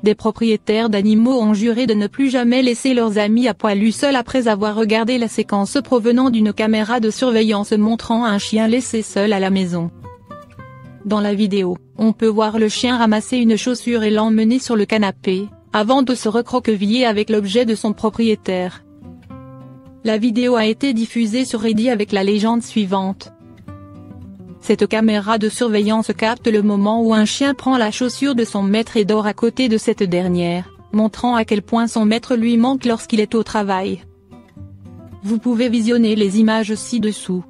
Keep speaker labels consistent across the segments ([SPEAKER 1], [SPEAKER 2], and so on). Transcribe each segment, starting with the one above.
[SPEAKER 1] des propriétaires d'animaux ont juré de ne plus jamais laisser leurs amis à poil seuls après avoir regardé la séquence provenant d'une caméra de surveillance montrant un chien laissé seul à la maison. Dans la vidéo, on peut voir le chien ramasser une chaussure et l'emmener sur le canapé, avant de se recroqueviller avec l'objet de son propriétaire. La vidéo a été diffusée sur Reddit avec la légende suivante. Cette caméra de surveillance capte le moment où un chien prend la chaussure de son maître et dort à côté de cette dernière, montrant à quel point son maître lui manque lorsqu'il est au travail. Vous pouvez visionner les images ci-dessous.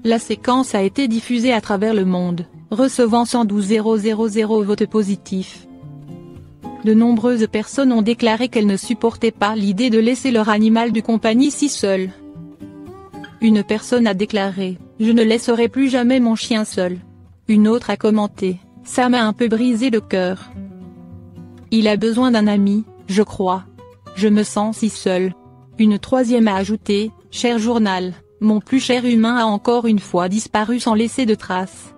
[SPEAKER 1] La séquence a été diffusée à travers le monde, recevant 112 000 votes positifs. De nombreuses personnes ont déclaré qu'elles ne supportaient pas l'idée de laisser leur animal de compagnie si seul. Une personne a déclaré « Je ne laisserai plus jamais mon chien seul ». Une autre a commenté « Ça m'a un peu brisé le cœur. Il a besoin d'un ami, je crois. Je me sens si seul ». Une troisième a ajouté « Cher journal, mon plus cher humain a encore une fois disparu sans laisser de traces.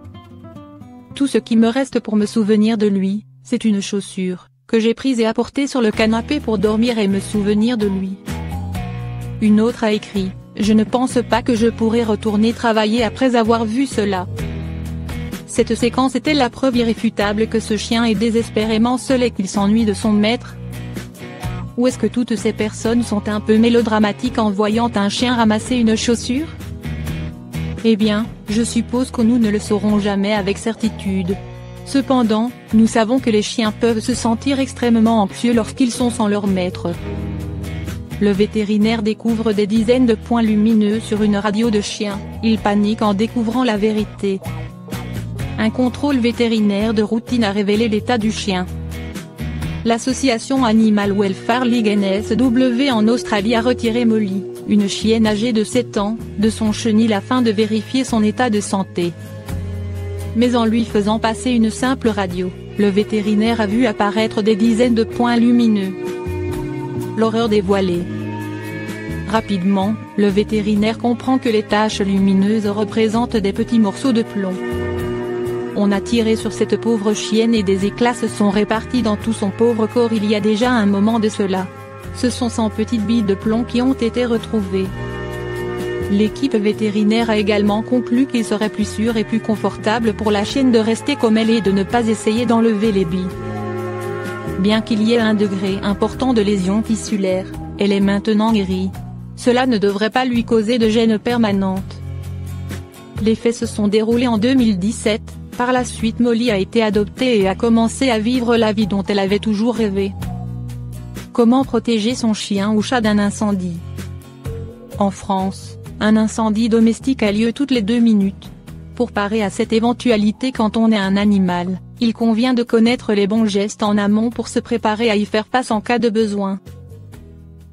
[SPEAKER 1] Tout ce qui me reste pour me souvenir de lui, c'est une chaussure, que j'ai prise et apportée sur le canapé pour dormir et me souvenir de lui ». Une autre a écrit « Je ne pense pas que je pourrais retourner travailler après avoir vu cela. » Cette séquence était la preuve irréfutable que ce chien est désespérément seul et qu'il s'ennuie de son maître. Ou est-ce que toutes ces personnes sont un peu mélodramatiques en voyant un chien ramasser une chaussure? Eh bien, je suppose que nous ne le saurons jamais avec certitude. Cependant, nous savons que les chiens peuvent se sentir extrêmement anxieux lorsqu'ils sont sans leur maître. Le vétérinaire découvre des dizaines de points lumineux sur une radio de chien, il panique en découvrant la vérité. Un contrôle vétérinaire de routine a révélé l'état du chien. L'association Animal Welfare League NSW en Australie a retiré Molly, une chienne âgée de 7 ans, de son chenil afin de vérifier son état de santé. Mais en lui faisant passer une simple radio, le vétérinaire a vu apparaître des dizaines de points lumineux. L'horreur dévoilée. Rapidement, le vétérinaire comprend que les taches lumineuses représentent des petits morceaux de plomb. On a tiré sur cette pauvre chienne et des éclats se sont répartis dans tout son pauvre corps il y a déjà un moment de cela. Ce sont 100 petites billes de plomb qui ont été retrouvées. L'équipe vétérinaire a également conclu qu'il serait plus sûr et plus confortable pour la chienne de rester comme elle est et de ne pas essayer d'enlever les billes. Bien qu'il y ait un degré important de lésion tissulaire, elle est maintenant guérie. Cela ne devrait pas lui causer de gêne permanente. Les faits se sont déroulés en 2017, par la suite Molly a été adoptée et a commencé à vivre la vie dont elle avait toujours rêvé. Comment protéger son chien ou chat d'un incendie? En France, un incendie domestique a lieu toutes les 2 minutes. Pour parer à cette éventualité quand on est un animal, il convient de connaître les bons gestes en amont pour se préparer à y faire face en cas de besoin.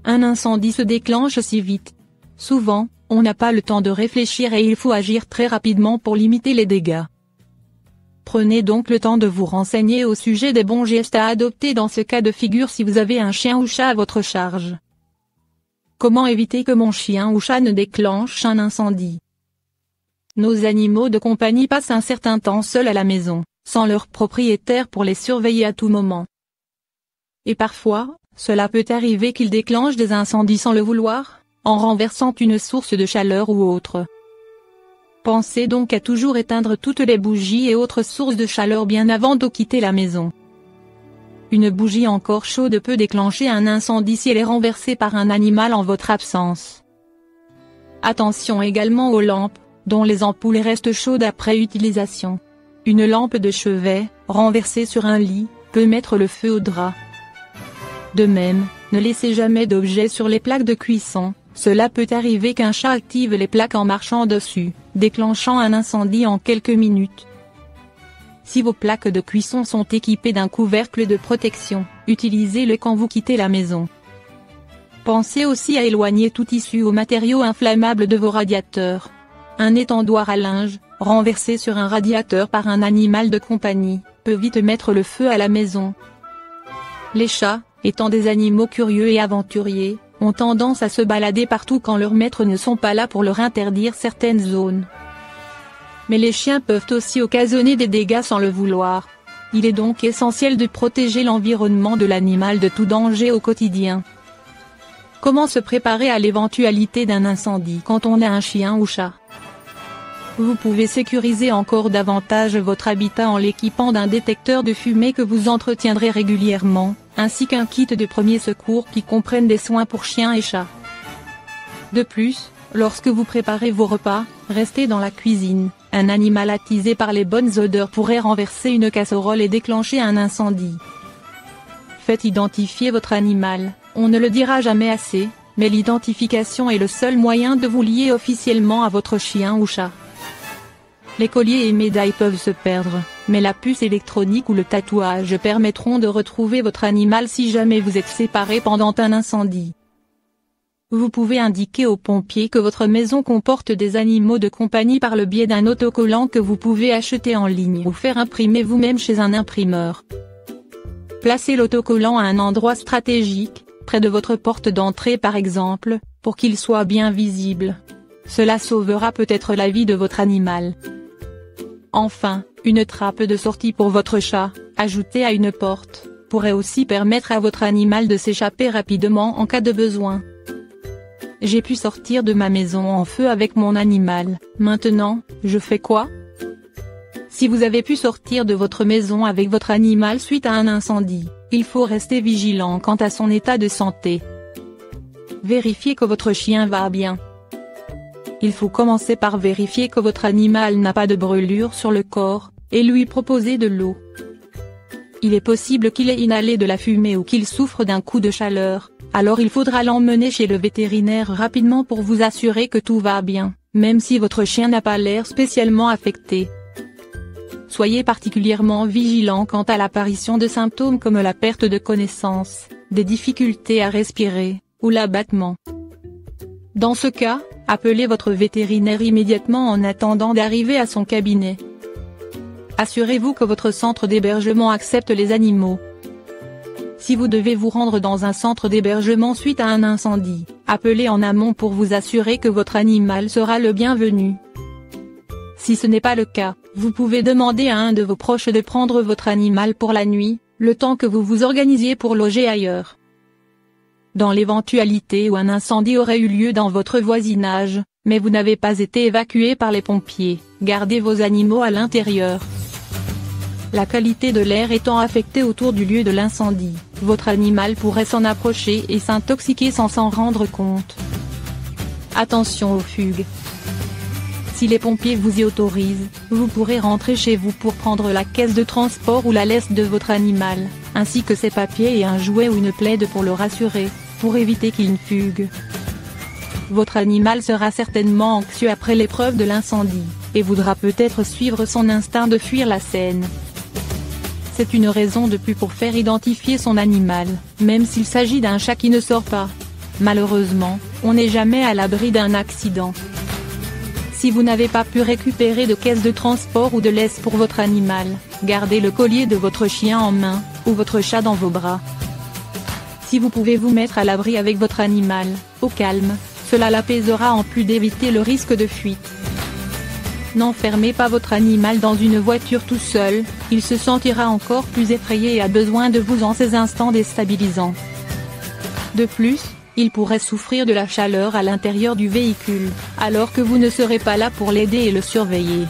[SPEAKER 1] Un incendie se déclenche si vite. Souvent, on n'a pas le temps de réfléchir et il faut agir très rapidement pour limiter les dégâts. Prenez donc le temps de vous renseigner au sujet des bons gestes à adopter dans ce cas de figure si vous avez un chien ou chat à votre charge. Comment éviter que mon chien ou chat ne déclenche un incendie? Nos animaux de compagnie passent un certain temps seuls à la maison, sans leur propriétaire pour les surveiller à tout moment. Et parfois, cela peut arriver qu'ils déclenchent des incendies sans le vouloir, en renversant une source de chaleur ou autre. Pensez donc à toujours éteindre toutes les bougies et autres sources de chaleur bien avant de quitter la maison. Une bougie encore chaude peut déclencher un incendie si elle est renversée par un animal en votre absence. Attention également aux lampes, dont les ampoules restent chaudes après utilisation. Une lampe de chevet, renversée sur un lit, peut mettre le feu au drap. De même, ne laissez jamais d'objets sur les plaques de cuisson, cela peut arriver qu'un chat active les plaques en marchant dessus, déclenchant un incendie en quelques minutes. Si vos plaques de cuisson sont équipées d'un couvercle de protection, utilisez-le quand vous quittez la maison. Pensez aussi à éloigner tout tissu ou matériaux inflammables de vos radiateurs. Un étendoir à linge, renversé sur un radiateur par un animal de compagnie, peut vite mettre le feu à la maison. Les chats, étant des animaux curieux et aventuriers, ont tendance à se balader partout quand leurs maîtres ne sont pas là pour leur interdire certaines zones. Mais les chiens peuvent aussi occasionner des dégâts sans le vouloir. Il est donc essentiel de protéger l'environnement de l'animal de tout danger au quotidien. Comment se préparer à l'éventualité d'un incendie quand on a un chien ou chat? Vous pouvez sécuriser encore davantage votre habitat en l'équipant d'un détecteur de fumée que vous entretiendrez régulièrement, ainsi qu'un kit de premiers secours qui comprennent des soins pour chiens et chats. De plus, lorsque vous préparez vos repas, restez dans la cuisine. Un animal attisé par les bonnes odeurs pourrait renverser une casserole et déclencher un incendie. Faites identifier votre animal. On ne le dira jamais assez, mais l'identification est le seul moyen de vous lier officiellement à votre chien ou chat. Les colliers et médailles peuvent se perdre, mais la puce électronique ou le tatouage permettront de retrouver votre animal si jamais vous êtes séparés pendant un incendie. Vous pouvez indiquer aux pompiers que votre maison comporte des animaux de compagnie par le biais d'un autocollant que vous pouvez acheter en ligne ou faire imprimer vous-même chez un imprimeur. Placez l'autocollant à un endroit stratégique, près de votre porte d'entrée par exemple, pour qu'il soit bien visible. Cela sauvera peut-être la vie de votre animal. Enfin, une trappe de sortie pour votre chat, ajoutée à une porte, pourrait aussi permettre à votre animal de s'échapper rapidement en cas de besoin. J'ai pu sortir de ma maison en feu avec mon animal, maintenant, je fais quoi? Si vous avez pu sortir de votre maison avec votre animal suite à un incendie, il faut rester vigilant quant à son état de santé. Vérifiez que votre chien va bien. Il faut commencer par vérifier que votre animal n'a pas de brûlure sur le corps, et lui proposer de l'eau. Il est possible qu'il ait inhalé de la fumée ou qu'il souffre d'un coup de chaleur, alors il faudra l'emmener chez le vétérinaire rapidement pour vous assurer que tout va bien, même si votre chien n'a pas l'air spécialement affecté. Soyez particulièrement vigilant quant à l'apparition de symptômes comme la perte de connaissance, des difficultés à respirer, ou l'abattement. Dans ce cas, appelez votre vétérinaire immédiatement en attendant d'arriver à son cabinet. Assurez-vous que votre centre d'hébergement accepte les animaux. Si vous devez vous rendre dans un centre d'hébergement suite à un incendie, appelez en amont pour vous assurer que votre animal sera le bienvenu. Si ce n'est pas le cas, vous pouvez demander à un de vos proches de prendre votre animal pour la nuit, le temps que vous vous organisiez pour loger ailleurs. Dans l'éventualité où un incendie aurait eu lieu dans votre voisinage, mais vous n'avez pas été évacué par les pompiers, gardez vos animaux à l'intérieur. La qualité de l'air étant affectée autour du lieu de l'incendie, votre animal pourrait s'en approcher et s'intoxiquer sans s'en rendre compte. Attention aux fugues. Si les pompiers vous y autorisent, vous pourrez rentrer chez vous pour prendre la caisse de transport ou la laisse de votre animal, ainsi que ses papiers et un jouet ou une plaide pour le rassurer, pour éviter qu'il ne fugue. Votre animal sera certainement anxieux après l'épreuve de l'incendie, et voudra peut-être suivre son instinct de fuir la scène. C'est une raison de plus pour faire identifier son animal, même s'il s'agit d'un chat qui ne sort pas. Malheureusement, on n'est jamais à l'abri d'un accident. Si vous n'avez pas pu récupérer de caisse de transport ou de laisse pour votre animal, gardez le collier de votre chien en main, ou votre chat dans vos bras. Si vous pouvez vous mettre à l'abri avec votre animal, au calme, cela l'apaisera en plus d'éviter le risque de fuite. N'enfermez pas votre animal dans une voiture tout seul, il se sentira encore plus effrayé et a besoin de vous en ces instants déstabilisants. De plus, il pourrait souffrir de la chaleur à l'intérieur du véhicule, alors que vous ne serez pas là pour l'aider et le surveiller.